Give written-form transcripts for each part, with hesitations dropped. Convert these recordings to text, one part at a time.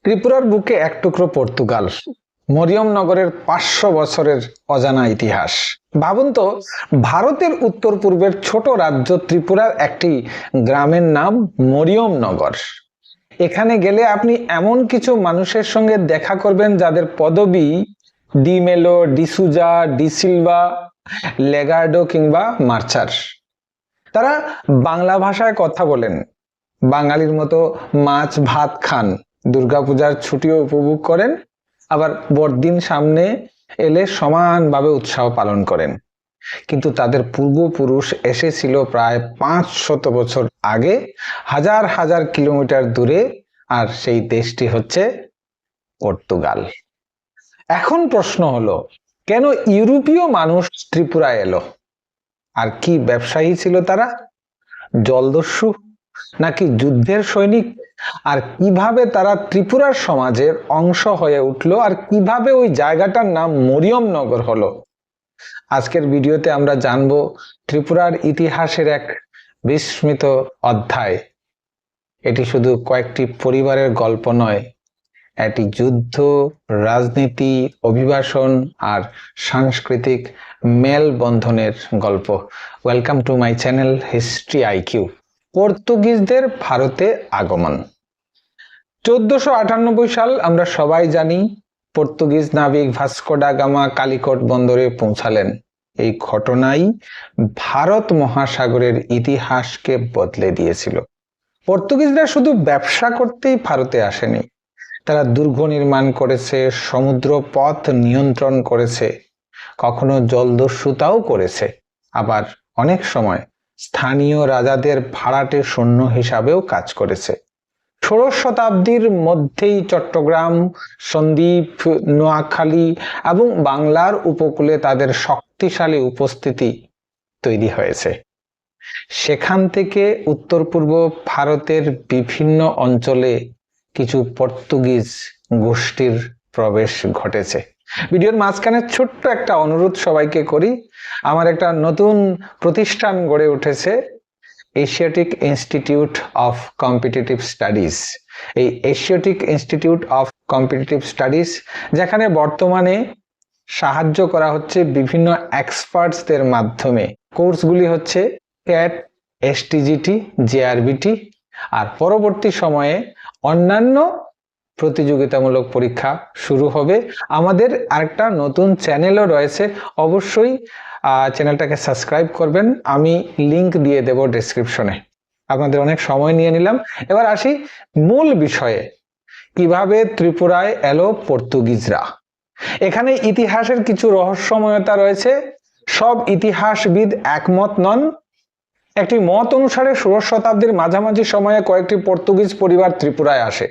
ত্রিপুরার বুকে এক টুকরো পর্তুগাল, মরিয়মনগরের ৫০০ বছরের অজানা ইতিহাস। ভাবুন তো, ভারতের উত্তর পূর্বের ছোট রাজ্য ত্রিপুরার একটি গ্রামের নাম মরিয়মনগর। এখানে গেলে আপনি এমন কিছু মানুষের সঙ্গে দেখা করবেন যাদের পদবি ডি মেলো, ডি সুজা, ডি সিলভা, লেগার্ডো কিংবা মার্চার। তারা বাংলা ভাষায় কথা বলেন, বাঙালির মতো মাছ ভাত খান, দুর্গাপূজার ছুটিও উপভোগ করেন, আবার বড়দিন সামনে এলে সমানভাবে উৎসব পালন করেন। কিন্তু তাদের পূর্বপুরুষ এসেছিল প্রায় ৫০০ বছর আগে, হাজার হাজার কিলোমিটার দূরে, আর সেই দেশটি হচ্ছে পর্তুগাল। এখন প্রশ্ন হলো, কেন ইউরোপীয় মানুষ ত্রিপুরায় এলো? আর কি ব্যবসায়ী ছিল তারা? জলদস্যু নাকি যুদ্ধের সৈনিক? আর কিভাবে তারা ত্রিপুরার সমাজের অংশ হয়ে উঠলো, আর কিভাবে ওই জায়গাটার নাম মরিয়মনগর হলো? আজকের ভিডিওতে আমরা জানবো ত্রিপুরার ইতিহাসের এক বিস্মৃত অধ্যায়। এটি শুধু কয়েকটি পরিবারের গল্প নয়, এটি যুদ্ধ, রাজনীতি, অভিবাসন আর সাংস্কৃতিক মেলবন্ধনের গল্প। Welcome to my channel history IQ. পর্তুগিজদের ভারতে আগমন। 1498 সাল আমরা সবাই জানি। পর্তুগিজ নাবিক ভাস্কো ডা গামা কালিকট বন্দরে পৌঁছালেন। এই ঘটনাই ভারত মহাসাগরের ইতিহাসকে বদলে দিয়েছিল। পর্তুগিজরা শুধু ব্যবসা করতেই ভারতে আসেনি, তারা দুর্গ নির্মাণ করেছে, সমুদ্র পথ নিয়ন্ত্রণ করেছে, কখনো জলদস্যুতাও করেছে, আবার অনেক সময় স্থানীয় রাজাদের ভাড়াটে সৈন্য হিসাবেও কাজ করেছে। ১৬শ শতাব্দীর মধ্যেই চট্টগ্রাম, সন্দ্বীপ, নোয়াখালী এবং বাংলার উপকূলে তাদের শক্তিশালী উপস্থিতি তৈরি হয়েছে। সেখান থেকে উত্তর পূর্ব ভারতের বিভিন্ন অঞ্চলে কিছু পর্তুগিজ গোষ্ঠীর প্রবেশ ঘটেছে। ভিডিওর মাঝখানে ছোট্ট একটা অনুরোধ সবাইকে করি। আমার একটা নতুন প্রতিষ্ঠান গড়ে উঠেছে, Asiatic institute of competitive studies. এই Asiatic institute of competitive studies, যেখানে বর্তমানে সাহায্য করা হচ্ছে বিভিন্ন এক্সপার্টসদের মাধ্যমে। কোর্সগুলি হচ্ছে ক্যাট, এসটিজিটি, জেআরবিটি, আর পরবর্তী সময়ে অন্যান্য প্রতিযোগিতামূলক পরীক্ষা শুরু হবে। আমাদের আরেকটা নতুন চ্যানেলও রয়েছে, অবশ্যই চ্যানেলটাকে সাবস্ক্রাইব করবেন, আমি লিংক দিয়ে দেব ডেসক্রিপশনে। আপনাদের অনেক সময় নিয়ে নিলাম, এবার আসি মূল বিষয়ে। কিভাবে ত্রিপুরায় এলো পর্তুগিজরা? এখানে ইতিহাসের কিছু রহস্যময়তা রয়েছে, সব ইতিহাসবিদ একমত নন। একটি মত অনুসারে ১৬শ শতাব্দীর মাঝামাঝি সময়ে কয়েকটি পর্তুগিজ পরিবার ত্রিপুরায় আসে।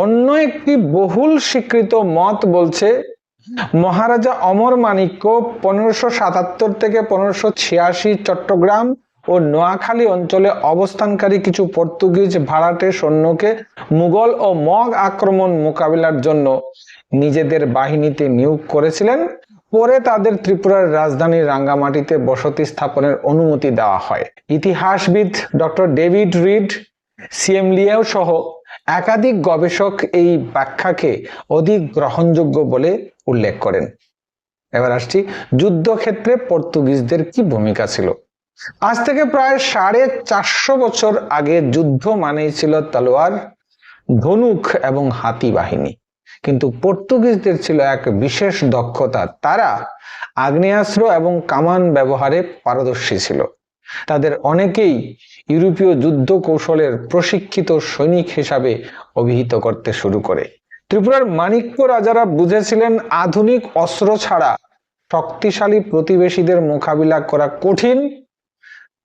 অন্য একটি বহুল স্বীকৃত মত বলছে মহারাজা অমর মাণিক্য ১৫৭৭ থেকে ১৫৮৬ চট্টগ্রাম ও নোয়াখালী অঞ্চলে অবস্থানকারী কিছু পর্তুগিজ ভাড়াটে সৈন্যকে মুঘল ও মগ আক্রমণ মোকাবিলার জন্য নিজেদের বাহিনীতে নিয়োগ করেছিলেন। পরে তাদের ত্রিপুরার রাজধানী রাঙ্গামাটিতে বসতি স্থাপনের অনুমতি দেওয়া হয়। ইতিহাসবিদ doctor David Reid, CM Liao সহ একাধিক গবেষক এই ব্যাখ্যাকে অধিক গ্রহণযোগ্য বলে উল্লেখ করেন। এবার আসছি যুদ্ধক্ষেত্রে পর্তুগিজদের কি ভূমিকা ছিল। আজ থেকে প্রায় ৪৫০ বছর আগে যুদ্ধ মানেই ছিল তলোয়ার, ধনুক এবং হাতি বাহিনী। কিন্তু পর্তুগিজদের ছিল এক বিশেষ দক্ষতা, তারা আগ্নেয়াস্ত্র এবং কামান ব্যবহারে পারদর্শী ছিল। তাদের অনেকেই ইউরোপীয় যুদ্ধ কৌশলের প্রশিক্ষিত সৈনিক হিসাবে অভিহিত করতে শুরু করে। ত্রিপুরার মাণিক্য রাজারা বুঝেছিলেন আধুনিক অস্ত্র ছাড়া শক্তিশালী প্রতিবেশীদের মোকাবিলা করা কঠিন,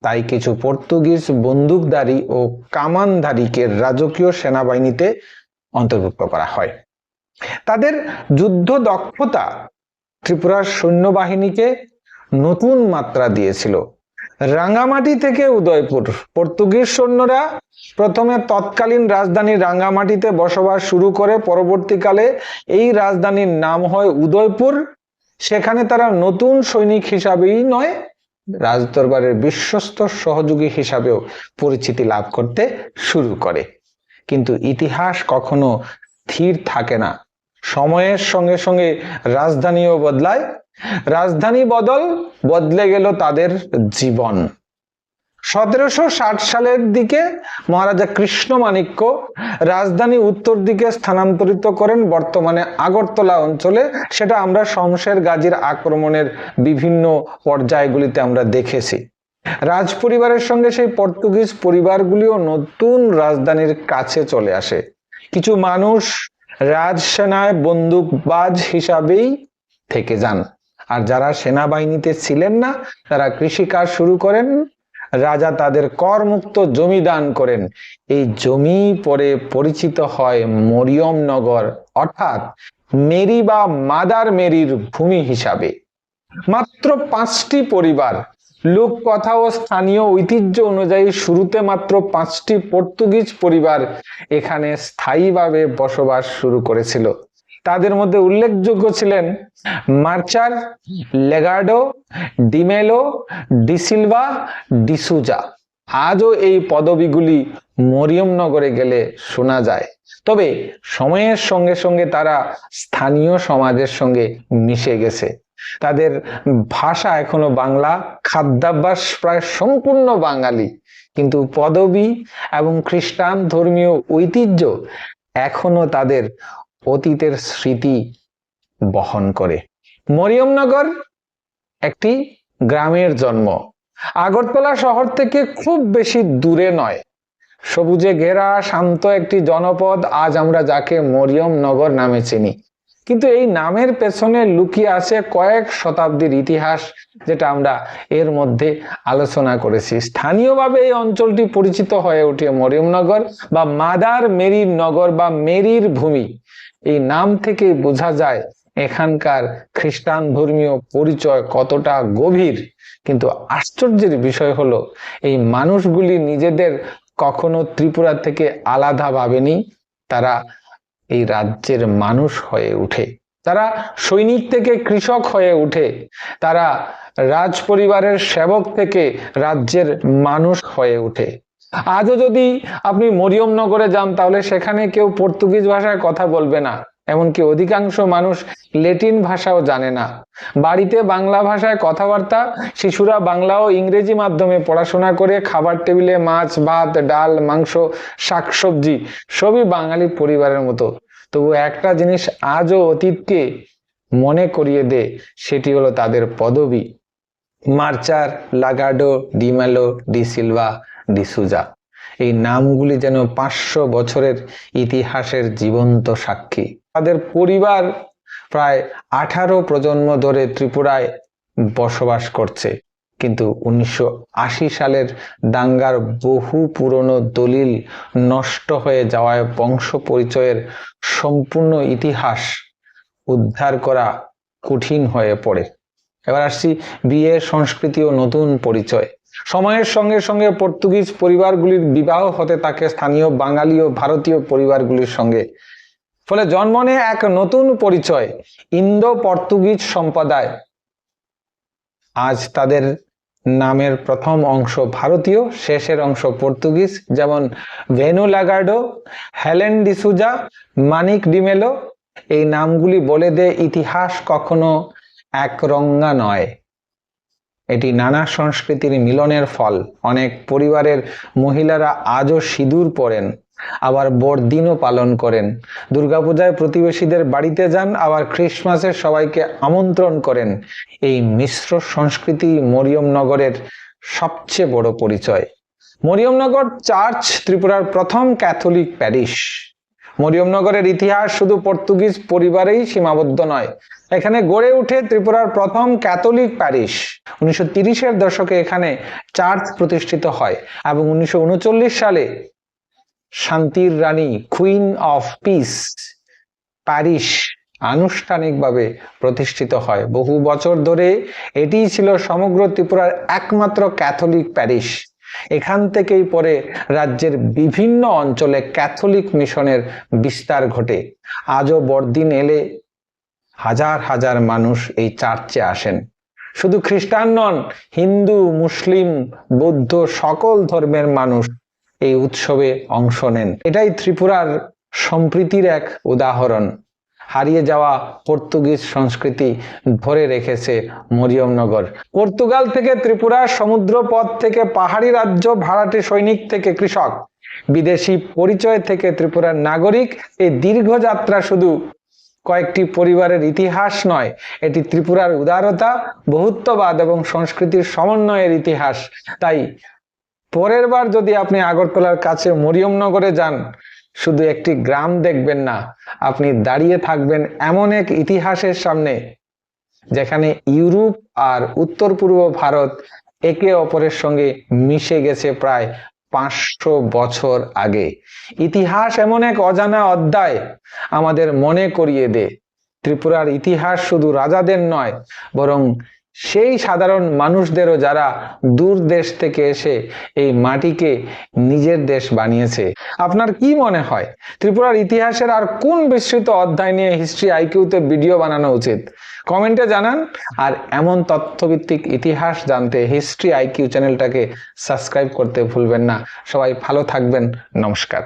তাই কিছু পর্তুগিজ বন্দুকধারী ও কামানধারীকে রাজকীয় সেনাবাহিনীতে অন্তর্ভুক্ত করা হয়। তাদের যুদ্ধ দক্ষতা ত্রিপুরার সৈন্যবাহিনীকে নতুন মাত্রা দিয়েছিল। রাঙ্গামাটি থেকে উদয়পুর, পর্তুগিজ সৈন্যরা প্রথমে তৎকালীন রাজধানী রাঙ্গামাটিতে বসবাস শুরু করে, পরবর্তীকালে এই রাজধানীর নাম হয় উদয়পুর। সেখানে তারা নতুন সৈনিক হিসাবেই নয়, রাজদরবারের বিশ্বস্ত সহযোগী হিসাবেও পরিচিতি লাভ করতে শুরু করে। কিন্তু ইতিহাস কখনো স্থির থাকে না। সময়ের সঙ্গে সঙ্গে রাজধানীও বদলায়, রাজধানী বদলে গেল তাদের জীবন। 1760 সালের দিকে মহারাজা কৃষ্ণমাণিক্য রাজধানী উত্তর দিকে স্থানান্তরিত করেন, বর্তমানে আগরতলা অঞ্চলে। সেটা আমরা শমশের গাজীর আক্রমণের বিভিন্ন পর্যায়গুলিতে আমরা দেখেছি। রাজ পরিবারের সঙ্গে সেই পর্তুগিজ পরিবারগুলিও নতুন রাজধানীর কাছে চলে আসে। কিছু মানুষ রাজসেনায় বন্দুকবাজ হিসাবেই থেকে যান, আর যারা সেনাবাহিনীতে ছিলেন না তারা কৃষিকাজ শুরু করেন। রাজা তাদের করমুক্ত জমি দান করেন। এই জমি পরে পরিচিত হয় মরিয়মনগর, অর্থাৎ মেরি বা মাদার মেরির ভূমি হিসাবে। মাত্র 5টি পরিবার, লোককথা ও স্থানীয় ঐতিহ্য অনুযায়ী শুরুতে মাত্র 5টি পর্তুগিজ পরিবার এখানে স্থায়ীভাবে বসবাস শুরু করেছিল। তাদের মধ্যে উল্লেখযোগ্য ছিলেন মার্চার, লেগার্ডো, ডিমেলো, ডিসিলভা, ডিসুজা। আজও এই পদবিগুলি মরিয়মনগরে গেলে শোনা যায়। তবে সময়ের সঙ্গে সঙ্গে তারা স্থানীয় সমাজের সঙ্গে মিশে গেছে। তাদের ভাষা এখনো বাংলা, খাদ্যাভ্যাস প্রায় সম্পূর্ণ বাঙালি, কিন্তু পদবি এবং খ্রিস্টান ধর্মীয় ঐতিহ্য এখনো তাদের অতীতের স্মৃতি বহন করে। মরিয়মনগর একটি গ্রামের জন্ম। আগরতলা শহর থেকে খুব বেশি দূরে নয়। সবুজে ঘেরা শান্ত একটি জনপদ আজ আমরা যাকে মরিয়মনগর নামে চিনি। কিন্তু এই নামের পেছনে লুকিয়ে আছে কয়েক শতাব্দীর ইতিহাস, যেটা আমরা এর মধ্যে আলোচনা করেছি। স্থানীয়ভাবে এই অঞ্চলটি পরিচিত হয়ে ওঠে মরিয়মনগর বা মাদার মেরির নগর বা মেরির ভূমি। এই নাম থেকে বোঝা যায় এখানকার খ্রিস্টান ধর্মীয় পরিচয় কতটা গভীর। কিন্তু আশ্চর্যের বিষয় হলো এই মানুষগুলি নিজেদের কখনো ত্রিপুরা থেকে আলাদা ভাবেনি। তারা এই রাজ্যের মানুষ হয়ে উঠে, তারা সৈনিক থেকে কৃষক হয়ে উঠে, তারা রাজ পরিবারের সেবক থেকে রাজ্যের মানুষ হয়ে উঠে। আজও যদি আপনি মরিয়মনগরে যান তাহলে সেখানে কেউ পর্তুগিজ ভাষায় কথা বলবে না, এমনকি অধিকাংশ মানুষ ল্যাটিন ভাষাও জানে না। বাড়িতে বাংলা ভাষায় কথাবার্তা, শিশুরা বাংলা ও ইংরেজি মাধ্যমে পড়াশোনা করে, খাবার টেবিলে মাছ, ভাত, ডাল, মাংস, শাকসবজি সবই বাঙালি পরিবারের মতো। তবু একটা জিনিস আজও অতীতকে মনে করিয়ে দেয়, সেটি হলো তাদের পদবি মার্চার, লাগার্ডো, ডিমেলো, ডিসিলভা, ডিসুজা। এই নামগুলি যেন 500 বছরের ইতিহাসের জীবন্ত সাক্ষী। তাদের পরিবার প্রায় 18 প্রজন্ম ধরে ত্রিপুরায় বসবাস করছে, কিন্তু 1980 সালের দাঙ্গার বহু পুরনো দলিল নষ্ট হয়ে যাওয়ায় বংশ পরিচয়ের সম্পূর্ণ ইতিহাস উদ্ধার করা কঠিন হয়ে পড়ে। এবার আসছি বিয়ে, সংস্কৃতি ও নতুন পরিচয়। সময়ের সঙ্গে সঙ্গে পর্তুগিজ পরিবারগুলির বিবাহ হতে থাকে স্থানীয় বাঙালি ও ভারতীয় পরিবারগুলির সঙ্গে। ফলে জন্ম নেয় এক নতুন পরিচয়, ইন্দো পর্তুগিজ সম্প্রদায়। আজ তাদের নামের প্রথম অংশ ভারতীয়, শেষের অংশ পর্তুগিজ। যেমন ভেনু লাগার্ডো, হেলেন ডিসুজা, মানিক ডিমেলো। এই নামগুলি বলে দেয় ইতিহাস কখনো একরঙা নয়, এটি নানা সংস্কৃতির মিলনের ফল। অনেক পরিবারের মহিলারা আজও সিঁদুর পরেন, আবার বড়দিনও পালন করেন। দুর্গাপূজায় প্রতিবেশীদের বাড়িতে যান, আবার ক্রিসমাসে সবাইকে আমন্ত্রণ করেন। এই মিশ্র সংস্কৃতি মরিয়মনগরের সবচেয়ে বড় পরিচয়। মরিয়মনগর চার্চ ত্রিপুরার প্রথম ক্যাথলিক প্যারিশ। মরিয়মনগরের ইতিহাস শুধু পর্তুগিজ পরিবারেই সীমাবদ্ধ নয়, এখানে গড়ে ওঠে ত্রিপুরার প্রথম ক্যাথলিক প্যারিশ। 1930-এর দশকে এখানে চার্চ প্রতিষ্ঠিত হয় এবং 1939 সালে শান্তির রানী, কুইন অফ পিস প্যারিশ আনুষ্ঠানিকভাবে প্রতিষ্ঠিত হয়। বহু বছর ধরে এটিই ছিল সমগ্র ত্রিপুরার একমাত্র ক্যাথলিক প্যারিশ। এখান থেকেই পরে রাজ্যের বিভিন্ন অঞ্চলে ক্যাথলিক মিশনের বিস্তার ঘটে। আজও বড়দিন এলে হাজার হাজার মানুষ এই চার্চে আসেন। শুধু খ্রিস্টান নন, হিন্দু, মুসলিম, বৌদ্ধ সকল ধর্মের মানুষ এই উৎসবে অংশ নেন। এটাই ত্রিপুরার সম্প্রীতির এক উদাহরণ। হারিয়ে যাওয়া পর্তুগিজ সংস্কৃতি ধরে রেখেছে মরিয়মনগর। পর্তুগাল থেকে ত্রিপুরা, সমুদ্রপথ থেকে পাহাড়ি রাজ্য, ভাড়াটে সৈনিক থেকে কৃষক, বিদেশি পরিচয় থেকে ত্রিপুরার নাগরিক, এই দীর্ঘ যাত্রা শুধু কয়েকটি পরিবারের ইতিহাস নয়, এটি ত্রিপুরার উদারতা, বহুত্ববাদ এবং সংস্কৃতির সমন্বয়ের ইতিহাস। তাই পরের বার যদি আপনি আগরতলার কাছে মরিয়মনগরে যান, শুধু একটি গ্রাম দেখবেন না, আপনি দাঁড়িয়ে থাকবেন এমন এক ইতিহাসের সামনে যেখানে ইউরোপ আর উত্তর পূর্ব ভারত একে অপরের সঙ্গে মিশে গেছে প্রায় 500 বছর আগে। ইতিহাস এমন এক অজানা অধ্যায় আমাদের মনে করিয়ে দেয় ত্রিপুরার ইতিহাস শুধু রাজাদের নয়, বরং সেই সাধারণ মানুষদেরও যারা দূর দেশ থেকে এসে এই মাটিকে নিজের দেশ বানিয়েছে। আপনার কি মনে হয় ত্রিপুরার ইতিহাসের আর কোন বিস্তৃত অধ্যায় নিয়ে হিস্ট্রি আইকিউতে ভিডিও বানানো উচিত? কমেন্টে জানান। আর এমন তথ্যভিত্তিক ইতিহাস জানতে হিস্ট্রি আইকিউ চ্যানেলটাকে সাবস্ক্রাইব করতে ভুলবেন না। সবাই ভালো থাকবেন। নমস্কার।